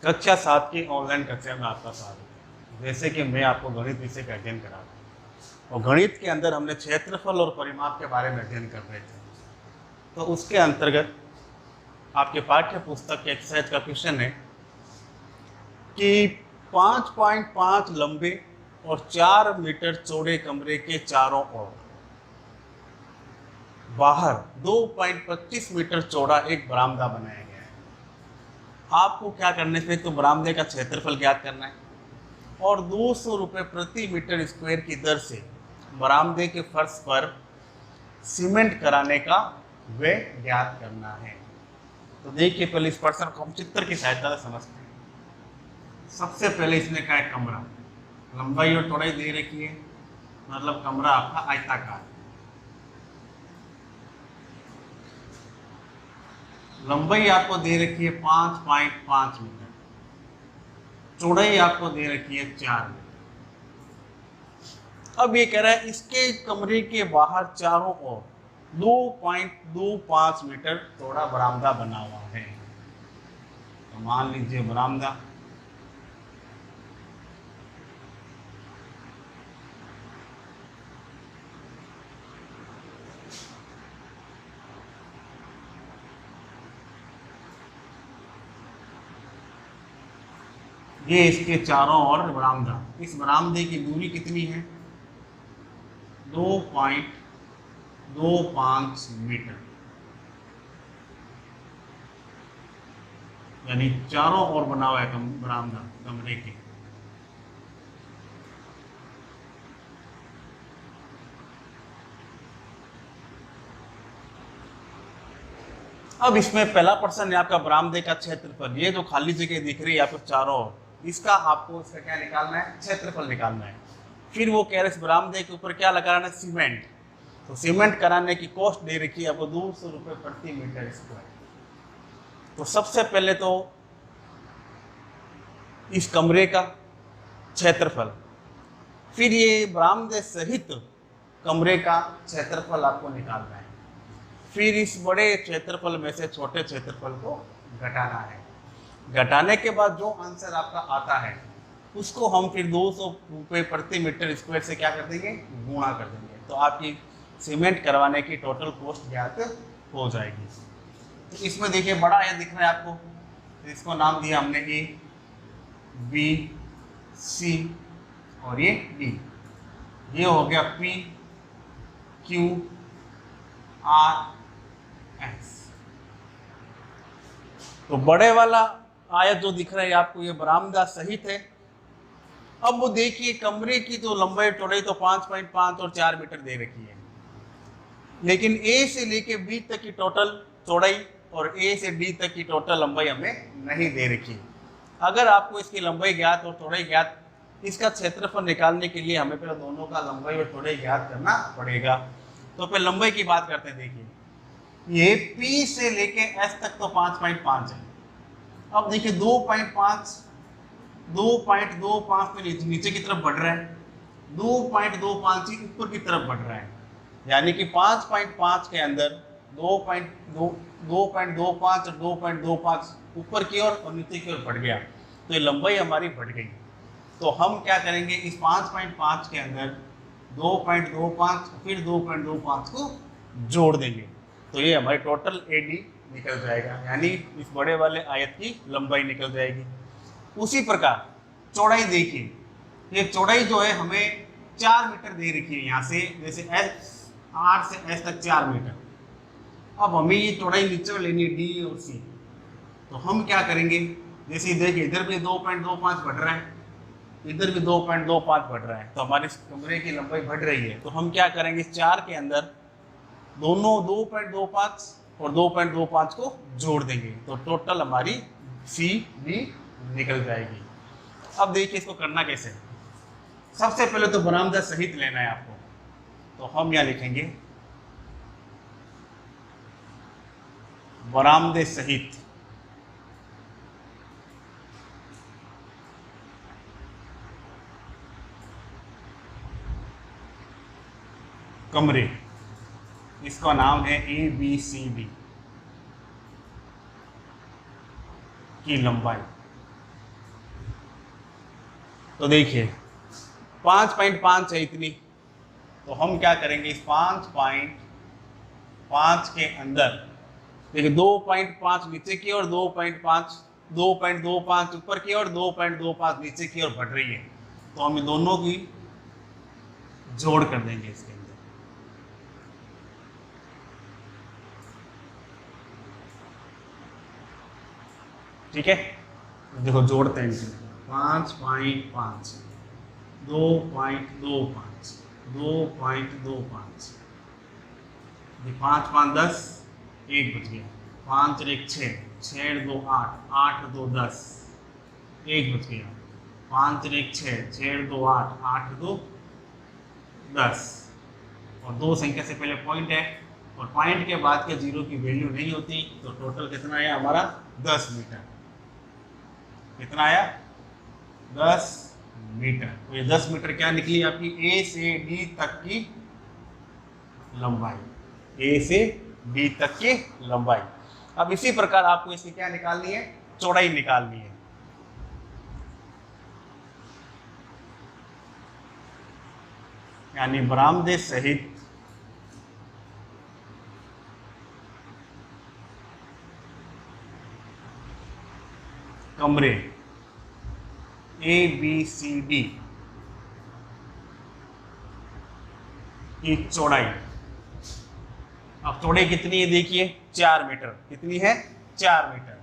कक्षा 7 की ऑनलाइन कक्षा में आपका स्वागत है। जैसे कि मैं आपको गणित विषय का अध्ययन करा रहा हूँ और गणित के अंदर हमने क्षेत्रफल और परिमाप के बारे में अध्ययन कर रहे थे। तो उसके अंतर्गत आपके पाठ्य पुस्तक के एक्सरसाइज का क्वेश्चन है कि 5.5 लंबे और 4 मीटर चौड़े कमरे के चारों ओर बाहर 2.25 मीटर चौड़ा एक बरामदा बनाया गया है। आपको क्या करने से तो बरामदे का क्षेत्रफल ज्ञात करना है और 200 रुपये प्रति मीटर स्क्वायर की दर से बरामदे के फर्श पर सीमेंट कराने का व्यय ज्ञात करना है। तो देखिए, पहले इस प्रश्न को हम चित्र की सहायता से समझते हैं। सबसे पहले इसने कहा है कमरा, लंबाई और चौड़ाई दे रखी है, मतलब कमरा आपका आयताकार है। लंबाई आपको दे रखी है 5.5 मीटर, चौड़ाई आपको दे रखी है 4 मीटर। अब ये कह रहा है इसके कमरे के बाहर चारों ओर 2.25 मीटर चौड़ा बरामदा बना हुआ है। तो मान लीजिए बरामदा, ये इसके चारों ओर बरामदा, इस बरामदे की दूरी कितनी है? 2.25 मीटर, यानी चारों ओर बना हुआ है बरामदा कमरे के। अब इसमें पहला प्रश्न है आपका बरामदे का क्षेत्रफल। ये जो खाली जगह दिख रही है आपको चारों ओर, इसका आपको इसका क्या निकालना है? क्षेत्रफल निकालना है। फिर वो कह रहे इस बरामदे के ऊपर क्या लगाना है? सीमेंट। तो सीमेंट कराने की कॉस्ट दे रखी है आपको 200 रुपये प्रति मीटर स्क्वायर। तो सबसे पहले तो इस कमरे का क्षेत्रफल, फिर ये बरामदे सहित कमरे का क्षेत्रफल आपको निकालना है। फिर इस बड़े क्षेत्रफल में से छोटे क्षेत्रफल को घटाना है। घटाने के बाद जो आंसर आपका आता है उसको हम फिर 200 रुपये प्रति मीटर स्क्वायर से क्या कर देंगे? गुणा कर देंगे। तो आपकी सीमेंट करवाने की टोटल कॉस्ट ज्ञात हो जाएगी। तो इसमें देखिए बड़ा आयत दिख रहा है आपको, तो इसको नाम दिया हमने ए, बी, सी और ये डी। ये हो गया पी, क्यू, आर, एस। तो बड़े वाला आयत जो दिख रहा है आपको, ये बरामदा सहित है। अब वो देखिए कमरे की तो लंबाई चौड़ाई तो 5.5 और 4 मीटर दे रखी है, लेकिन ए से लेके बी तक की टोटल चौड़ाई और ए से डी तक की टोटल लंबाई हमें नहीं दे रखी। अगर आपको इसकी लंबाई ज्ञात और चौड़ाई ज्ञात, इसका क्षेत्रफल निकालने के लिए हमें पहले दोनों का लंबाई और चौड़ाई ज्ञात करना पड़ेगा। तो पहले लंबाई की बात करते हैं। देखिए ये P से लेके S तक तो 5.5 है। अब देखिए 2.25 तो नीचे की तरफ बढ़ रहा है, 2.25 ही ऊपर की तरफ बढ़ रहा है, यानी कि 5.5 के अंदर 2.25 और 2.25 ऊपर की ओर और नीचे की ओर बढ़ गया। तो ये लंबाई हमारी बढ़ गई। तो हम क्या करेंगे, इस 5.5 के अंदर 2.25 फिर 2.25 को जोड़ देंगे। तो ये हमारी टोटल एडी निकल जाएगा, यानी इस बड़े वाले आयत की लंबाई निकल जाएगी। उसी प्रकार चौड़ाई देखिए, ये चौड़ाई जो है हमें 4 मीटर दे रखी है यहाँ से, जैसे एस आर से एस तक 4 मीटर। अब हमें ये चौड़ाई नीचे लेनी है डी और सी। तो हम क्या करेंगे, जैसे देखिए इधर भी 2.25 बढ़ रहा है, इधर भी 2.25 बढ़ रहा है, तो हमारे कमरे की लंबाई बढ़ रही है। तो हम क्या करेंगे, 4 के अंदर दोनों 2.25 और 2.25 को जोड़ देंगे। तो टोटल हमारी सी डी निकल जाएगी। अब देखिए इसको करना कैसे। सबसे पहले तो बरामदा सहित लेना है आपको। तो हम यहाँ लिखेंगे बरामदे सहित कमरे, इसका नाम है ए बी सी डी की लंबाई। तो देखिए 5.5 है इतनी, तो हम क्या करेंगे इस 5.5 के अंदर देखिए 2.5 नीचे की और 2.25 ऊपर की और 2.25 नीचे की ओर बढ़ रही है, तो हम इन दोनों की जोड़ कर देंगे इसके अंदर। ठीक है, देखो जोड़ते हैं इनसे 5.5 2.25 2.25 5 5 10 1 बच गया 5 और 1 6 6 और 2 8 8 और 2 10 1 बच गया 5 और 1 6 6 और 2 8 8 और 2 10 और दो संख्या से पहले पॉइंट है और पॉइंट के बाद के जीरो की वैल्यू नहीं होती, तो टोटल कितना आया हमारा 10 मीटर। कितना आया 10 मीटर। तो ये 10 मीटर क्या निकली आपकी ए से डी तक की लंबाई, ए से डी तक की लंबाई। अब इसी प्रकार आपको इसकी क्या निकालनी है, चौड़ाई निकालनी है। यानी बरामदे सहित कमरे ए बी सी डी की चौड़ाई। अब चौड़ाई कितनी है देखिए 4 मीटर। कितनी है 4 मीटर।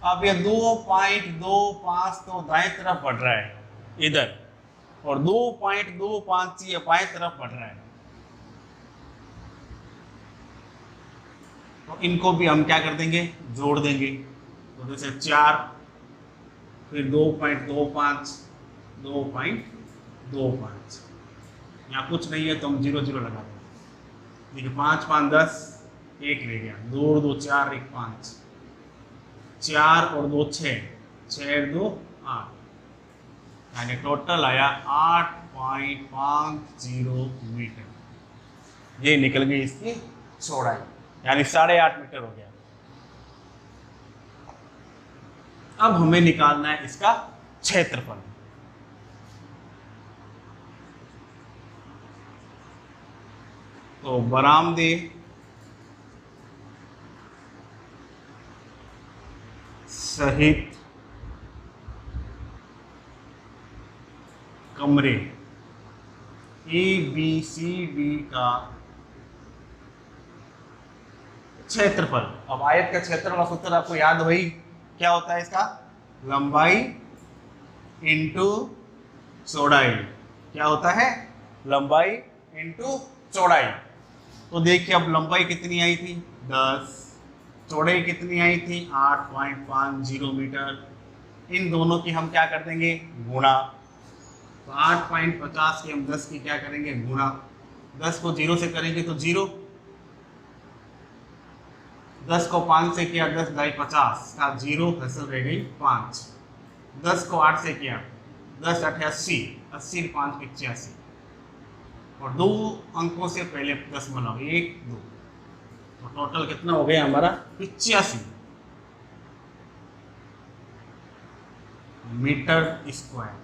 अब ये 2.25 तो दाएं तरफ बढ़ रहा है इधर और 2.25 ये बाएं तरफ बढ़ रहा है, तो इनको भी हम क्या कर देंगे जोड़ देंगे। तो जैसे 4 फिर 2.25 2.25 यहाँ कुछ नहीं है तो हम 0 0 लगा देंगे। देखिए 5 5 10 1 रह गया 2 और 2 4 1 5 4 और 2 6 6 और 2 8 यानी टोटल आया 8.50 मीटर। ये निकल गई इसकी चौड़ाई, यानी 8.5 मीटर हो गया। अब हमें निकालना है इसका क्षेत्रफल। तो बरामदे सहित कमरे ए बी सी डी का क्षेत्रफल। अब आयत का क्षेत्रफल का सूत्र आपको याद वही क्या होता है इसका, लंबाई इंटू चौड़ाई। क्या होता है, लंबाई इंटू चौड़ाई। तो देखिए अब लंबाई कितनी आई थी 10, चौड़ाई कितनी आई थी 8.50 मीटर। इन दोनों की हम क्या कर देंगे गुणा। तो 8.50 के हम 10 की क्या करेंगे गुणा। 10 को 0 से करेंगे तो 0, 10 को 5 से किया 10 × 50 का 0 फसल रह गई 5। 10 को 8 से किया 10 8 80 80 5 85 और 2 अंकों से पहले 10 बनाओ 1 2, तो टोटल कितना हो गया हमारा 85 मीटर स्क्वायर।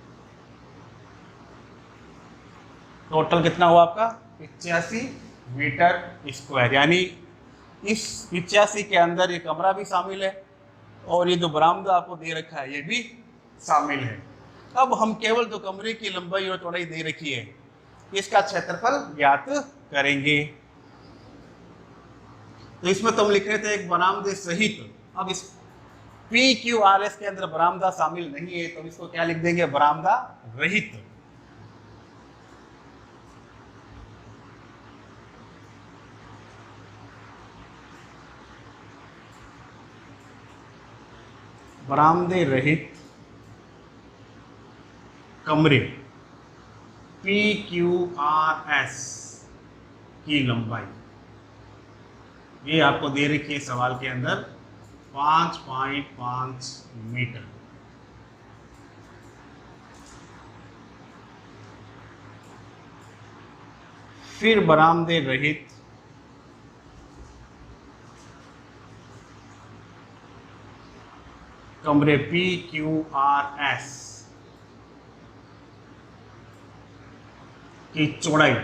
टोटल कितना हुआ आपका 85 मीटर स्क्वायर। यानी इस 85 के अंदर ये कमरा भी शामिल है और ये जो बरामदा आपको दे रखा है ये भी शामिल है। अब हम केवल जो कमरे की लंबाई और चौड़ाई दे रखी है इसका क्षेत्रफल ज्ञात करेंगे। तो इसमें तुम लिख रहे थे एक बरामदे सहित। अब इस PQRS के अंदर बरामदा शामिल नहीं है तो इसको क्या लिख देंगे बरामदा रहित। बरामदे रहित कमरे PQRS की लंबाई ये आपको दे रखी है सवाल के अंदर 5.5 मीटर। फिर बरामदे रहित कमरे PQRS की चौड़ाई,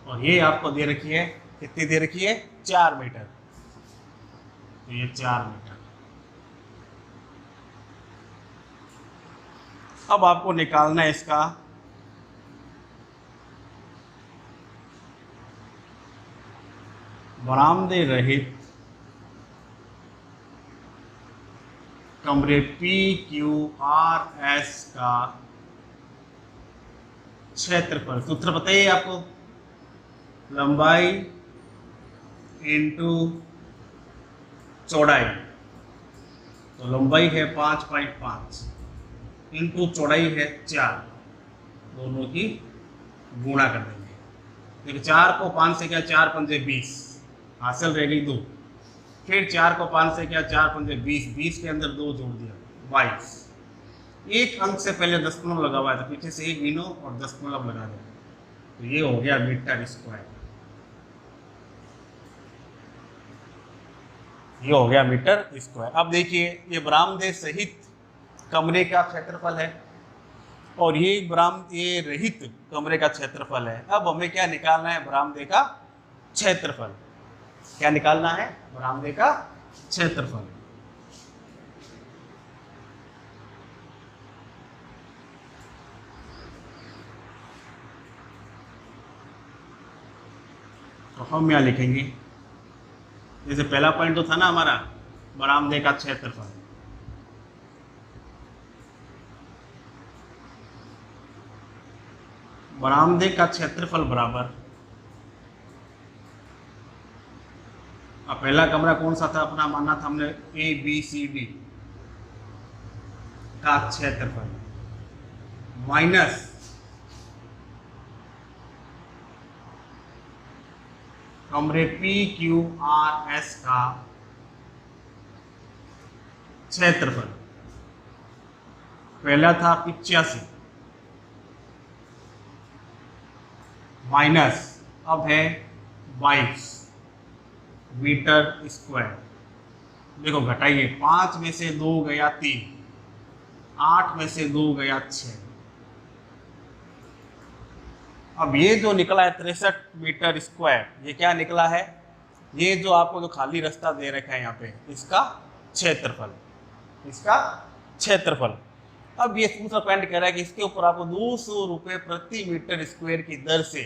और ये आपको दे रखी है, कितनी दे रखी है, 4 मीटर। तो ये 4 मीटर। अब आपको निकालना है इसका बरामदे रहित कमरे PQRS का क्षेत्रफल। सूत्र बताइए आपको, लंबाई इंटू चौड़ाई। तो लंबाई है 5.5 इंटू चौड़ाई है 4, दोनों की गुणा कर देंगे। देखिए 4 को 5 से क्या, 4 पंजे 20, हासिल रह गई 2। फिर 4 को 5 से क्या, 4 पंजे 20, 20 के अंदर 2 जोड़ दिया 22। एक अंक से पहले दशमलव लगा हुआ है तो पीछे से एक गिनो और दशमलव लगा दो, तो ये हो गया मीटर स्क्वायर। ये हो गया मीटर स्क्वायर। अब देखिए ये बरामदे सहित कमरे का क्षेत्रफल है और ये रहित कमरे का क्षेत्रफल है। अब हमें क्या निकालना है, बरामदे का क्षेत्रफल। क्या निकालना है, बरामदे का क्षेत्रफल। तो हम यहाँ लिखेंगे, जैसे पहला पॉइंट तो था ना हमारा बरामदे का क्षेत्रफल, बरामदे का क्षेत्रफल बराबर, अब पहला कमरा कौन सा था अपना, माना था हमने ABCD का क्षेत्रफल माइनस कमरे PQRS का क्षेत्रफल। पहला था 85 माइनस, अब है 22 मीटर स्क्वायर। देखो घटाइए, 5 में से 2 गया 3, 8 में से 2 गया 6। अब ये जो निकला है 63 मीटर स्क्वायर, ये क्या निकला है, ये जो आपको जो खाली रास्ता दे रखा है यहाँ पे, इसका क्षेत्रफल, इसका क्षेत्रफल। अब ये दूसरा पॉइंट कह रहा है कि इसके ऊपर आपको 200 रुपये प्रति मीटर स्क्वायर की दर से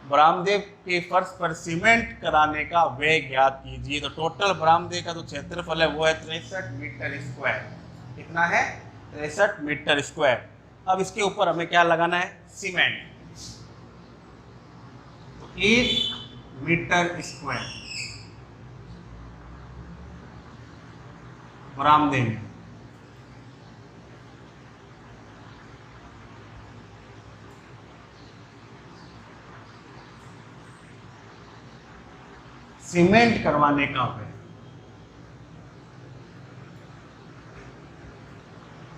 बरामदे के फर्श पर सीमेंट कराने का व्यय ज्ञात कीजिए। तो टोटल बरामदे का जो क्षेत्रफल है वो है 63 मीटर स्क्वायर। कितना है, 63 मीटर स्क्वायर। अब इसके ऊपर हमें क्या लगाना है, सीमेंट। तो 1 मीटर स्क्वायर बरामदे में सीमेंट करवाने का है,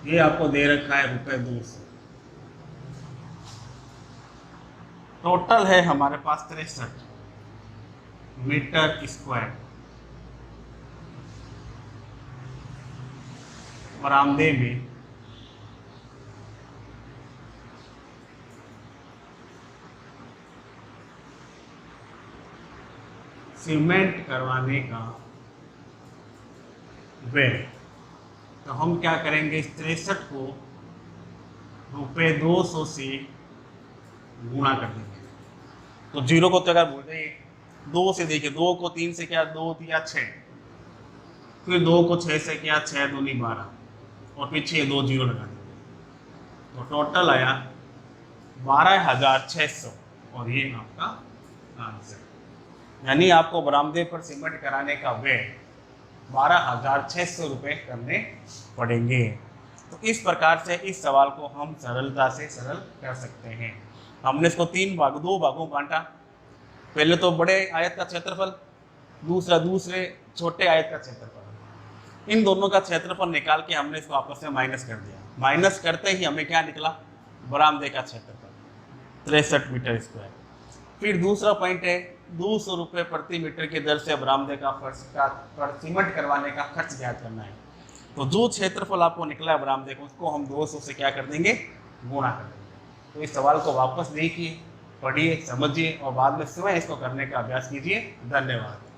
ये आपको दे रखा है ₹200। टोटल है हमारे पास 63 मीटर स्क्वायर बरामदे में सीमेंट करवाने का व्यय। तो हम क्या करेंगे, इस 63 को ₹200 से गुणा कर देंगे। तो 0 को तो अगर बोल जाइए 2 से, देखिए 2 को 3 से क्या, 2 या 6, फिर 2 को 6 से क्या, 6 दूनी 12, और पीछे 2 0 लगा देंगे। तो टोटल आया 12,600 और ये आपका आंसर। यानी आपको बरामदे पर सीमेंट कराने का व्यय 12,600 रुपये करने पड़ेंगे। तो इस प्रकार से इस सवाल को हम सरलता से सरल कर सकते हैं। हमने इसको 2 भागों बांटा। पहले तो बड़े आयत का क्षेत्रफल, दूसरे छोटे आयत का क्षेत्रफल। इन दोनों का क्षेत्रफल निकाल के हमने इसको आपस में माइनस कर दिया। माइनस करते ही हमें क्या निकला, बरामदे का क्षेत्रफल 63 मीटर स्क्वायर। फिर दूसरा पॉइंट है 200 रुपये प्रति मीटर की दर से बरामदे का फर्श का पर सीमेंट करवाने का खर्च ज्ञात करना है। तो जो क्षेत्रफल आपको निकला है बरामदे को, उसको हम 200 से क्या कर देंगे, गुणा कर देंगे। तो इस सवाल को वापस देखिए, पढ़िए, समझिए और बाद में स्वयं इसको करने का अभ्यास कीजिए। धन्यवाद।